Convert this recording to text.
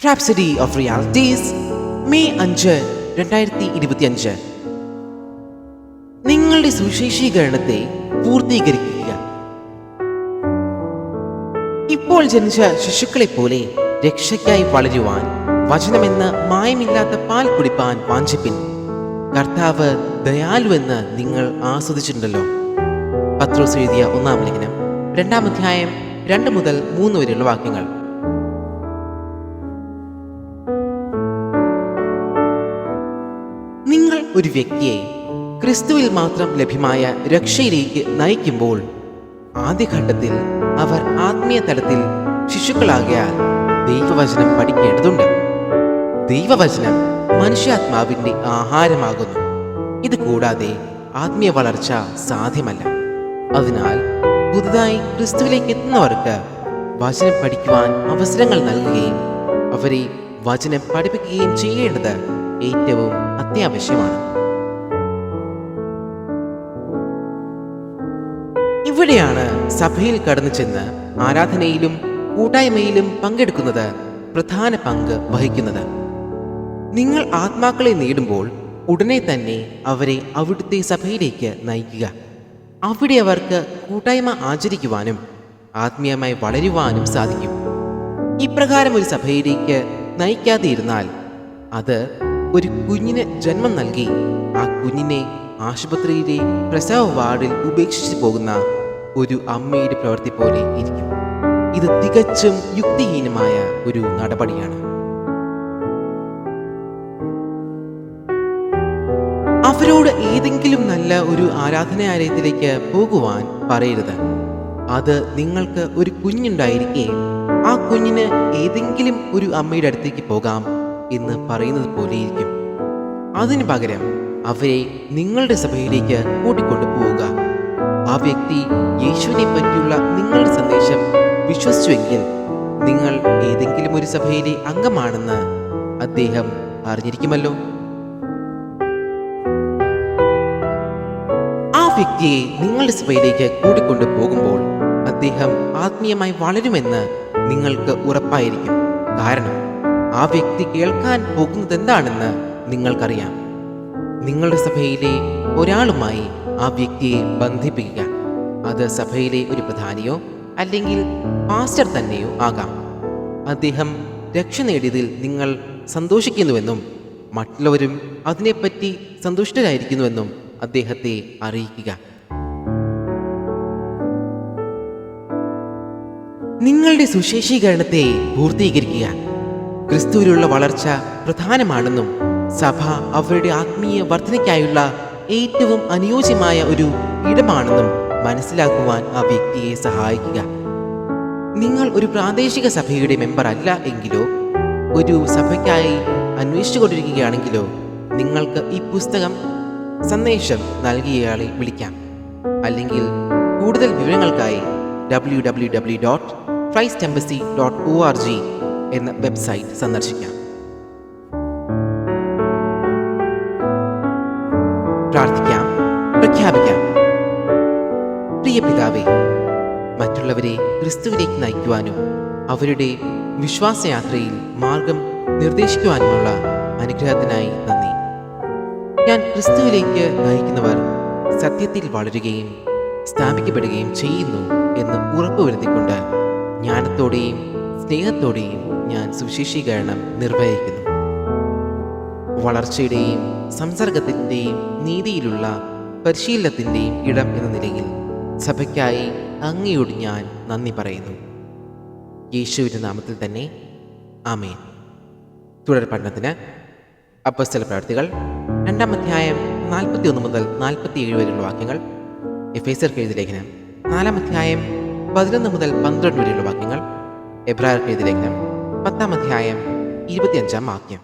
Rhapsody of realities May 5, 2025. നിങ്ങളുടെ സുവിശേഷീകരണത്തെ പൂർത്തീകരിക്കുക. ഇപ്പോൾ ജനിച്ച ശിശുക്കളെ പോലെ രക്ഷയ്ക്കായി വളരുവാൻ വചനമെന്ന മായമില്ലാത്ത പാൽ കുടിപ്പാൻ വാഞ്ചിപ്പിൻ. കർത്താവ് ദയാലുവെന്ന് നിങ്ങൾ ആസ്വദിച്ചിട്ടുണ്ടല്ലോ. പത്രോസ് എഴുതിയ 1-ാം ലേഖനം 2-ാം അധ്യായം 2 മുതൽ 3 വരെയുള്ള വാക്യങ്ങൾ. നിങ്ങൾ ഒരു വ്യക്തിയെ ക്രിസ്തുവിൽ മാത്രം ലഭ്യമായ രക്ഷയിലേക്ക് നയിക്കുമ്പോൾ ആദ്യഘട്ടത്തിൽ അവർ ആത്മീയ തലത്തിൽ ശിശുക്കളാകിയാൽ ദൈവവചനം പഠിക്കേണ്ടതുണ്ട്. ദൈവവചനം മനുഷ്യാത്മാവിന്റെ ആഹാരമാകുന്നു. ഇത് കൂടാതെ ആത്മീയ വളർച്ച സാധ്യമല്ല. അതിനാൽ പുതുതായി ക്രിസ്തുവിലേക്ക് എത്തുന്നവർക്ക് വചനം പഠിക്കുവാൻ അവസരങ്ങൾ നൽകുകയും അവരെ വചനം പഠിപ്പിക്കുകയും ചെയ്യേണ്ടത് ഏറ്റവും അത്യാവശ്യമാണ്. ഇവിടെയാണ് സഭയിൽ കടന്നു ചെന്ന് ആരാധനയിലും കൂട്ടായ്മയിലും പങ്കെടുക്കുന്നത് പ്രധാന പങ്ക് വഹിക്കുന്നത്. നിങ്ങൾ ആത്മാക്കളെ നേടുമ്പോൾ ഉടനെ തന്നെ അവരെ അവിടുത്തെ സഭയിലേക്ക് നയിക്കുക. അവിടെ അവർക്ക് കൂട്ടായ്മ ആചരിക്കുവാനും ആത്മീയമായി വളരുവാനും സാധിക്കും. ഇപ്രകാരം ഒരു സഭയിലേക്ക് നയിക്കാതെ ഇരുന്നാൽ അത് ഒരു കുഞ്ഞിന് ജന്മം നൽകി ആ കുഞ്ഞിനെ ആശുപത്രിയിലെ പ്രസവ വാർഡിൽ ഉപേക്ഷിച്ചു പോകുന്ന ഒരു അമ്മയുടെ പ്രവൃത്തി പോലെ ഇരിക്കും. ഇത് തികച്ചും യുക്തിഹീനമായ ഒരു നടപടിയാണ്. അവരോട് ഏതെങ്കിലും നല്ല ഒരു ആരാധനാലയത്തിലേക്ക് പോകുവാൻ പറയരുത്. അത് നിങ്ങൾക്ക് ഒരു കുഞ്ഞുണ്ടായിരിക്കെ ആ കുഞ്ഞിന് ഏതെങ്കിലും ഒരു അമ്മയുടെ അടുത്തേക്ക് പോകാം എന്ന് പറയുന്നത് പോലെയിരിക്കും. അതിനു പകരം അവരെ നിങ്ങളുടെ സഭയിലേക്ക് കൂട്ടിക്കൊണ്ടു പോവുക. ആ വ്യക്തി യേശുവിനെ പറ്റിയുള്ള നിങ്ങളുടെ സന്ദേശം വിശ്വസിച്ചുവെങ്കിൽ നിങ്ങൾ ഏതെങ്കിലും ഒരു സഭയിലെ അംഗമാണെന്ന് അദ്ദേഹം അറിഞ്ഞിരിക്കുമല്ലോ. ആ വ്യക്തിയെ നിങ്ങളുടെ സഭയിലേക്ക് കൂട്ടിക്കൊണ്ടു പോകുമ്പോൾ അദ്ദേഹം ആത്മീയമായി വളരുമെന്ന് നിങ്ങൾക്ക് ഉറപ്പായിരിക്കും. കാരണം ആ വ്യക്തി കേൾക്കാൻ പോകുന്നത് എന്താണെന്ന് നിങ്ങൾക്കറിയാം. നിങ്ങളുടെ സഭയിലെ ഒരാളുമായി ആ വ്യക്തിയെ ബന്ധിപ്പിക്കുക. അത് സഭയിലെ ഒരു പ്രധാനിയോ അല്ലെങ്കിൽ പാസ്റ്റർ തന്നെയോ ആകാം. അദ്ദേഹം രക്ഷ നേടിയതിൽ നിങ്ങൾ സന്തോഷിക്കുന്നുവെന്നും മറ്റുള്ളവരും അതിനെപ്പറ്റി സന്തുഷ്ടരായിരിക്കുന്നുവെന്നും അദ്ദേഹത്തെ അറിയിക്കുക. നിങ്ങളുടെ സുശേഷീകരണത്തെ പൂർത്തീകരിക്കുക. ക്രിസ്തുവിലുള്ള വളർച്ച പ്രധാനമാണെന്നും സഭ അവരുടെ ആത്മീയ വർധനയ്ക്കായുള്ള ഏറ്റവും അനുയോജ്യമായ ഒരു ഇടമാണെന്നും മനസ്സിലാക്കുവാൻ ആ വ്യക്തിയെ സഹായിക്കുക. നിങ്ങൾ ഒരു പ്രാദേശിക സഭയുടെ മെമ്പർ അല്ല എങ്കിലോ ഒരു സഭയ്ക്കായി അന്വേഷിച്ചുകൊണ്ടിരിക്കുകയാണെങ്കിലോ നിങ്ങൾക്ക് ഈ പുസ്തകം സന്ദേശം നൽകിയയാളെ വിളിക്കാം. അല്ലെങ്കിൽ കൂടുതൽ വിവരങ്ങൾക്കായി www.christembassy.org എന്ന വെബ്സൈറ്റ് സന്ദർശിക്കാം. പ്രാർത്ഥിക്കാം, പ്രഖ്യാപിക്കാം. പ്രിയ പിതാവേ, മറ്റുള്ളവരെ ക്രിസ്തുവിലേക്ക് നയിക്കുവാനും അവരുടെ വിശ്വാസയാത്രയിൽ മാർഗം നിർദ്ദേശിക്കുവാനുമുള്ള അനുഗ്രഹത്തിനായി നന്ദി. ഞാൻ ക്രിസ്തുവിലേക്ക് നയിക്കുന്നവർ സത്യത്തിൽ വളരുകയും സ്ഥാപിക്കപ്പെടുകയും ചെയ്യുന്നു എന്ന് ഉറപ്പുവരുത്തിക്കൊണ്ട് ജ്ഞാനത്തോടെയും സ്നേഹത്തോടെയും ഞാൻ സുവിശേഷീകരണം നിർവഹിക്കുന്നു. വളർച്ചയുടെയും സംസർഗത്തിൻ്റെയും നീതിയിലുള്ള പരിശീലനത്തിൻ്റെയും ഇടം എന്ന നിലയിൽ സഭയ്ക്കായി അങ്ങയോട് ഞാൻ നന്ദി പറയുന്നു. യേശുവിൻ്റെ നാമത്തിൽ തന്നെ ആമേൻ. തുടർ പഠനത്തിന് അപ്പോസ്തല പ്രവൃത്തികൾ 2-ാം അധ്യായം 41 മുതൽ 47 വരെയുള്ള വാക്യങ്ങൾ, എഫേസ്യർക്ക് എഴുതിയ ലേഖനം 4-ാം അധ്യായം 11 മുതൽ 12 വരെയുള്ള വാക്യങ്ങൾ, എബ്രായർക്ക് എഴുതിയ ലേഖനം 10-ാം അധ്യായം 25-ാം വാക്യം.